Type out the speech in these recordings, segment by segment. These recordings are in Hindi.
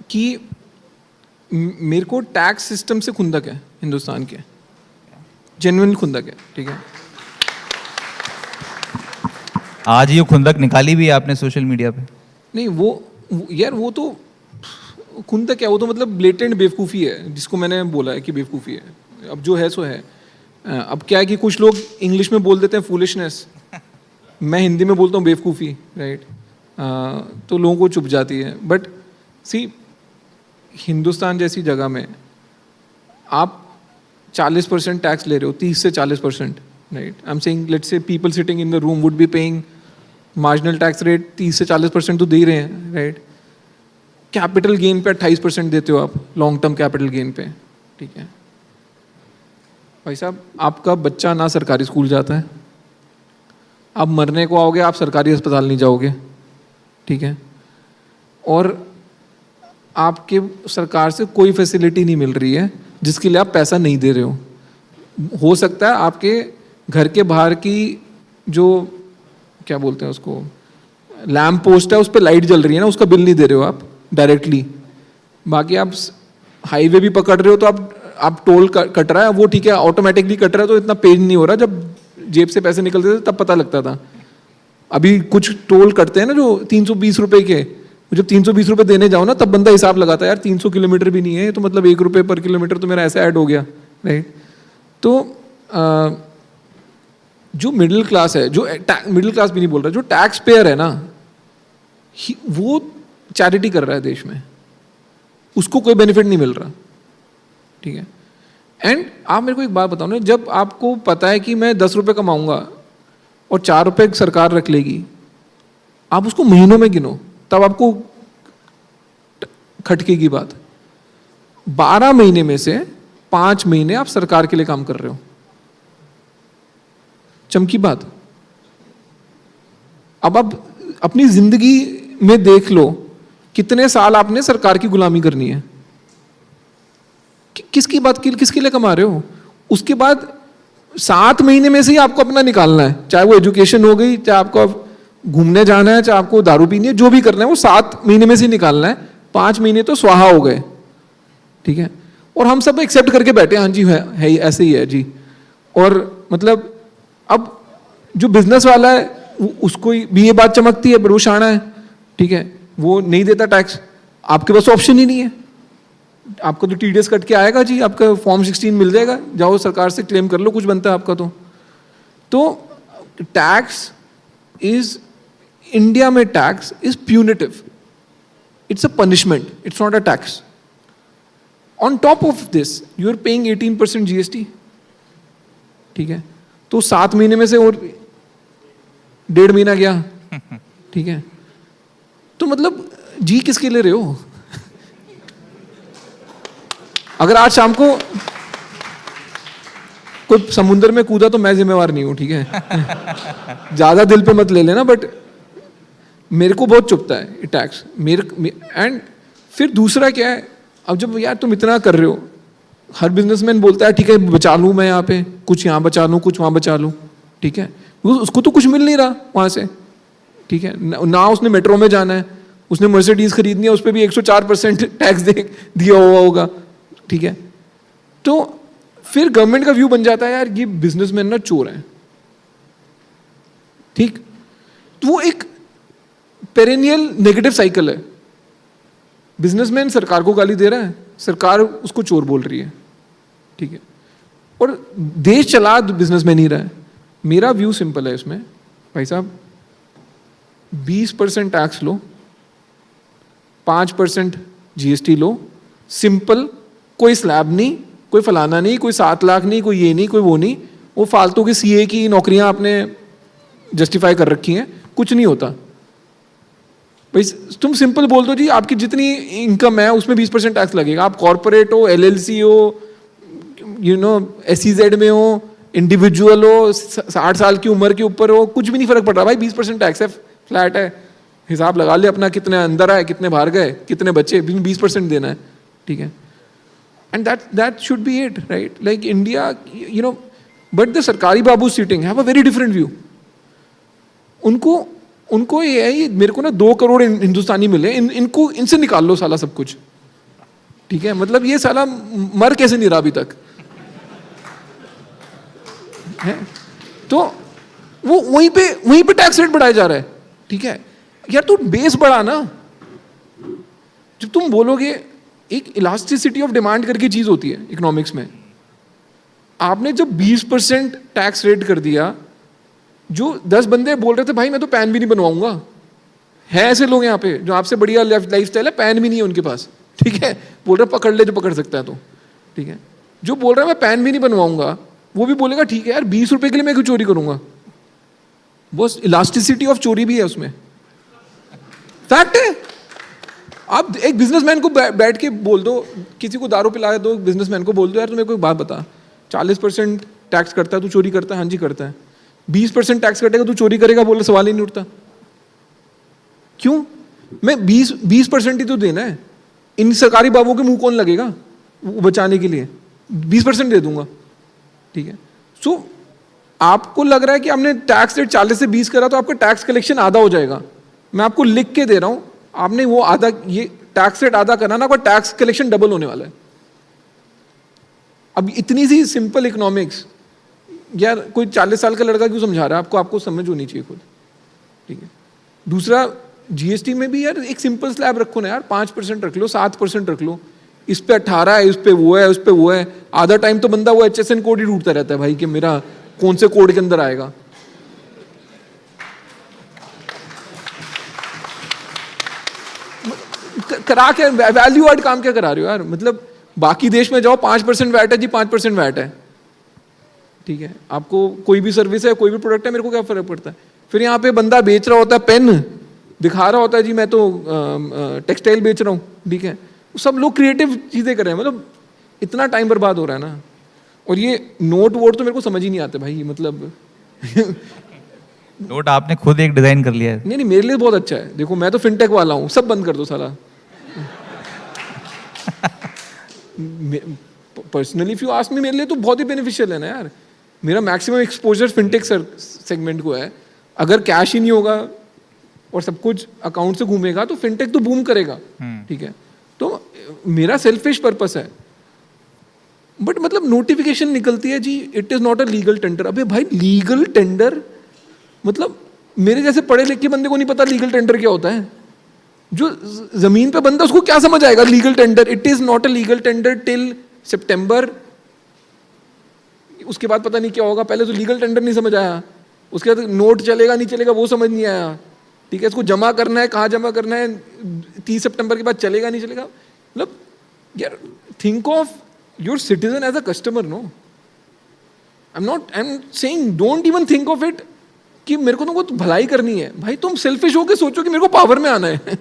कि मेरे को टैक्स सिस्टम से खुंदक है हिंदुस्तान के, जेन्युइन खुंदक है, ठीक है। आज ये खुंदक निकाली भी है आपने सोशल मीडिया पे। नहीं यार वो तो खुंदक है, वो तो मतलब ब्लेटेंट बेवकूफ़ी है, जिसको मैंने बोला है कि बेवकूफ़ी है। अब जो है सो है। अब क्या है कि कुछ लोग इंग्लिश में बोल देते हैं फूलिशनेस, मैं हिंदी में बोलता हूँ बेवकूफ़ी, राइट। तो लोगों को चुप जाती है। बट सी, हिंदुस्तान जैसी जगह में आप 40% टैक्स ले रहे हो, 30 से 40%, right. I am saying let's say people sitting in the room would be paying marginal tax rate 30 से 40% तो दे ही रहे हैं, राइट। कैपिटल गेन पे 28% देते हो आप, लॉन्ग टर्म कैपिटल गेन पे, ठीक है। भाई साहब, आपका बच्चा ना सरकारी स्कूल जाता है, आप मरने को आओगे, आप सरकारी अस्पताल नहीं जाओगे, ठीक है। और आपके सरकार से कोई फैसिलिटी नहीं मिल रही है जिसके लिए आप पैसा नहीं दे रहे हो सकता है आपके घर के बाहर की जो क्या बोलते हैं उसको, लैम्प पोस्ट है, उस पर लाइट जल रही है ना, उसका बिल नहीं दे रहे हो आप डायरेक्टली। बाकी आप हाईवे भी पकड़ रहे हो तो आप टोल कट रहा है, वो ठीक है, ऑटोमेटिकली कट रहा है तो इतना पेज नहीं हो रहा। जब जेब से पैसे निकलते थे तब पता लगता था। अभी कुछ टोल कटते हैं ना जो 320 रुपए के, जब 320 रुपए देने जाओ ना तब बंदा हिसाब लगाता है, यार 300 किलोमीटर भी नहीं है तो मतलब 1 रुपये पर किलोमीटर तो मेरा ऐसा ऐड हो गया, राइट। तो जो मिडिल क्लास है, जो मिडिल क्लास भी नहीं बोल रहा, जो टैक्स पेयर है ना, वो चैरिटी कर रहा है देश में, उसको कोई बेनिफिट नहीं मिल रहा, ठीक है। एंड आप मेरे को एक बात बताओ ना, जब आपको पता है कि मैं 10 रुपये कमाऊंगा और 4 रुपये सरकार रख लेगी, आप उसको महीनों में गिनो, तब आपको खटकेगी बात। 12 महीने में से 5 महीने आप सरकार के लिए काम कर रहे हो, चमकी बात। अब आप अपनी जिंदगी में देख लो कितने साल आपने सरकार की गुलामी करनी है, किसकी बात, किसके लिए कमा रहे हो। उसके बाद 7 महीने में से ही आपको अपना निकालना है, चाहे वो एजुकेशन हो गई, चाहे आपको घूमने जाना है, चाहे आपको दारू पीनी है, जो भी करना है वो 7 महीने में से ही निकालना है। 5 महीने तो स्वाहा हो गए, ठीक है। और हम सब एक्सेप्ट करके बैठे, हाँ जी है ऐसे ही है जी। और मतलब अब जो बिजनेस वाला है उसको भी ये बात चमकती है, पर वो शाना है, ठीक है, वो नहीं देता टैक्स। आपके पास ऑप्शन ही नहीं है, आपको तो टीडीएस कट के आएगा जी, आपका फॉर्म 16 मिल जाएगा, जाओ सरकार से क्लेम कर लो, कुछ बनता है आपका तो टैक्स इज, इंडिया में tax is punitive, it's a punishment, it's not a tax. On top of this you are paying 18% GST, ठीक है। तो 7 महीने में से और 1.5 महीना गया, ठीक है। तो मतलब जी किसके ले रहे हो? अगर आज शाम को कोई समुद्र में कूदा तो मैं जिम्मेवार नहीं हूं, ठीक है। ज्यादा दिल पे मत ले लेना, बट मेरे को बहुत चुभता है टैक्स एंड फिर दूसरा क्या है, अब जब यार तुम इतना कर रहे हो, हर बिजनेसमैन बोलता है ठीक है बचा लूं मैं यहाँ पे, कुछ यहाँ बचा लूं, कुछ वहां बचा लूं, ठीक है। उसको तो कुछ मिल नहीं रहा वहां से, ठीक है ना। उसने मेट्रो में जाना है, उसने मर्सिडीज खरीदनी है, उस पर भी 104% टैक्स दिया हुआ होगा, ठीक है। तो फिर गवर्नमेंट का व्यू बन जाता है यार ये बिजनेसमैन ना चोर है, ठीक। तो वो एक पेरेनियल नेगेटिव साइकिल है। बिजनेसमैन सरकार को गाली दे रहा है, सरकार उसको चोर बोल रही है, ठीक है। और देश चला बिजनेसमैन ही रहा है। मेरा व्यू सिंपल है इसमें, भाई साहब 20% टैक्स लो, 5% जीएसटी लो, सिंपल, कोई स्लैब नहीं, कोई फलाना नहीं, कोई 7 लाख नहीं, कोई ये नहीं, कोई वो नहीं, वो फालतू की सीए की नौकरियां आपने जस्टिफाई कर रखी हैं, कुछ नहीं होता। भाई तुम सिंपल बोल दो जी आपकी जितनी इनकम है उसमें 20% टैक्स लगेगा। आप कॉर्पोरेट हो, एलएलसी हो, यू नो एसईजेड में हो, इंडिविजुअल हो, 60 साल की उम्र के ऊपर हो, कुछ भी नहीं फर्क पड़ रहा भाई, 20% टैक्स है, फ्लैट है, हिसाब लगा ले अपना, कितने अंदर आए, कितने बाहर गए, कितने बचे, 20% देना है, ठीक है। And that should be it, right. Like India, you know, but the sarkari babu sitting have a very different view. उनको ये है, मेरे को ना 2 करोड़ हिंदुस्तानी मिले, इनको इनसे निकाल लो साला सब कुछ, ठीक है, मतलब ये साला मर कैसे नहीं रहा अभी तक है? तो वो वहीं पे टैक्स रेट बढ़ाया जा रहा है। ठीक है यार, तू बेस बढ़ा ना। जब तुम बोलोगे, एक इलास्टिसिटी ऑफ डिमांड करके चीज होती है इकोनॉमिक्स में। आपने जब 20% टैक्स रेट कर दिया, जो 10 बंदे बोल रहे थे भाई मैं तो पैन भी नहीं बनवाऊंगा, है ऐसे लोग यहाँ पे जो आपसे बढ़िया लाइफ स्टाइल है, पैन भी नहीं है उनके पास, ठीक है, बोल रहे पकड़ ले जो पकड़ सकता है तो, ठीक है। जो बोल रहा है मैं पैन भी नहीं बनवाऊंगा, वो भी बोलेगा ठीक है यार 20 रुपए के लिए मैं क्यों चोरी करूंगा। बस इलास्टिसिटी ऑफ चोरी भी है उसमें, फैक्ट है। आप एक बिजनेसमैन को बैठ के बोल दो, किसी को दारू पिला दो, बिजनेसमैन को बोल दो यार तुम्हें कोई बात बता, 40% टैक्स करता है तू चोरी करता है, हाँ जी करता है, 20% टैक्स कटेगा तू चोरी करेगा, बोले सवाल ही नहीं उठता। क्यों? मैं 20% ही तो देना है, इन सरकारी बाबुओं के मुंह कौन लगेगा वो बचाने के लिए, 20% दे दूंगा, ठीक है। सो आपको लग रहा है कि आपने टैक्स रेट 40 से 20 करा तो आपका टैक्स कलेक्शन आधा हो जाएगा। मैं आपको लिख के दे रहा हूं, आपने वो आधा, ये टैक्स रेट आधा करना ना, आपका टैक्स कलेक्शन डबल होने वाला है। अब इतनी सी सिंपल इकोनॉमिक्स यार कोई 40 साल का लड़का क्यों समझा रहा है आपको? आपको समझ होनी चाहिए खुद, ठीक है। दूसरा, जीएसटी में भी यार एक सिंपल स्लैब रखो ना यार, 5% रख लो, 7% रख लो, इस पे 18 है, इस पे वो है, उस पे वो है। आधा टाइम तो बंदा वो HSN कोड ही ढूंढता रहता है भाई कि मेरा कौन से कोड के अंदर आएगा। करा क्या, वैल्यू एड काम क्या करा रहे हो यार? मतलब बाकी देश में जाओ 5% वैट है जी, 5% वैट है, ठीक है। आपको कोई भी सर्विस है, कोई भी प्रोडक्ट है, मेरे को क्या फर्क पड़ता है? फिर यहाँ पे बंदा बेच रहा होता है पेन, दिखा रहा होता है जी मैं तो टेक्सटाइल बेच रहा हूँ, ठीक है। सब लोग क्रिएटिव चीजें कर रहे हैं, मतलब इतना टाइम बर्बाद हो रहा है ना। और ये नोट वोट तो मेरे को समझ ही नहीं आते भाई, मतलब नोट आपने खुद एक डिजाइन कर लिया है। नहीं मेरे लिए बहुत अच्छा है। देखो मैं तो फिनटेक वाला हूँ, सब बंद कर दो साला। Personally if you ask me, मेरे लिए तो बहुत ही बेनिफिशियल है ना यार। मेरा मैक्सिमम एक्सपोजर फिनटेक सेगमेंट को है। अगर कैश ही नहीं होगा और सब कुछ अकाउंट से घूमेगा तो फिनटेक तो बूम करेगा, ठीक है। तो मेरा सेल्फिश पर्पस है। बट मतलब नोटिफिकेशन निकलती है जी, it is not a legal tender. अबे भाई लीगल टेंडर, मतलब मेरे जैसे पढ़े लिखे बंदे को नहीं पता लीगल टेंडर क्या होता है। जो जमीन पे बंदा उसको क्या समझ आएगा legal tender? It is not a legal tender till September. उसके बाद पता नहीं क्या होगा। पहले तो लीगल टेंडर नहीं समझ आया, उसके बाद नोट चलेगा नहीं चलेगा वो समझ नहीं आया, ठीक है। इसको जमा करना है, कहाँ जमा करना है, 30 सितंबर के बाद चलेगा नहीं चलेगा। मतलब यार think of your citizen as a customer, no. I am saying don't even think of it कि मेरे को तुमको भलाई करनी है। भाई तुम सेल्फिश होके सोचो कि मेरे को पावर में आना है,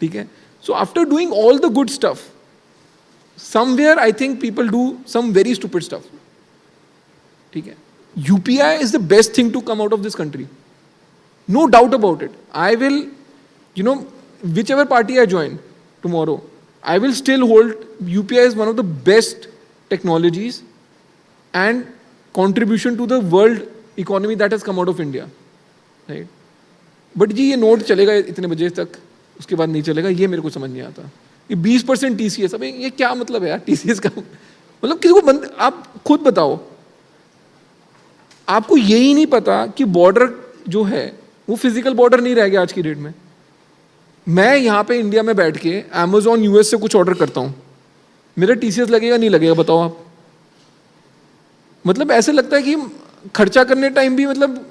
ठीक है। So after doing all the good stuff, somewhere I think people do some very stupid stuff, ठीक है। UPI is the best thing to come out of this country. No doubt about it. I will, you know, whichever party I join tomorrow, I will still hold UPI is one of the best technologies and contribution to the world economy that has come out of India, right? But जी ये नोट चलेगा इतने बजे तक, उसके बाद नहीं चलेगा, ये मेरे को समझ नहीं आता। ये 20% TCS, अब ये क्या मतलब है यार TCS का? मतलब किसी को आप खुद बताओ, आपको यही नहीं पता कि बॉर्डर जो है वो फिजिकल बॉर्डर नहीं रह गया आज की डेट में। मैं यहाँ पे इंडिया में बैठ के Amazon US से कुछ ऑर्डर करता हूँ, मेरा TCS लगेगा नहीं लगेगा बताओ आप? मतलब ऐसे लगता है कि खर्चा करने टाइम भी मतलब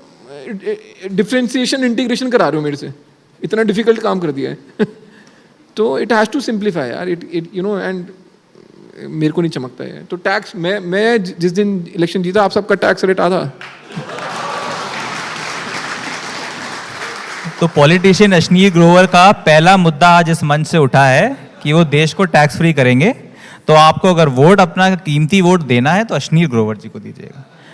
डिफरेंशिएशन इंटीग्रेशन करा रहे हो मेरे से, इतना डिफिकल्ट काम कर दिया है। तो इट हैज़ टू सिंप्लीफाई यार, इट यू नो, एंड मेरे को नहीं चमकता है। तो टैक्स, मैं जिस दिन इलेक्शन जीता आप सबका टैक्स रेट आधा। तो पॉलिटिशियन अश्नीर ग्रोवर का पहला मुद्दा आज इस मंच से उठा है कि वो देश को टैक्स फ्री करेंगे। तो आपको अगर वोट, अपना कीमती वोट देना है तो अश्नीर ग्रोवर जी को दीजिएगा।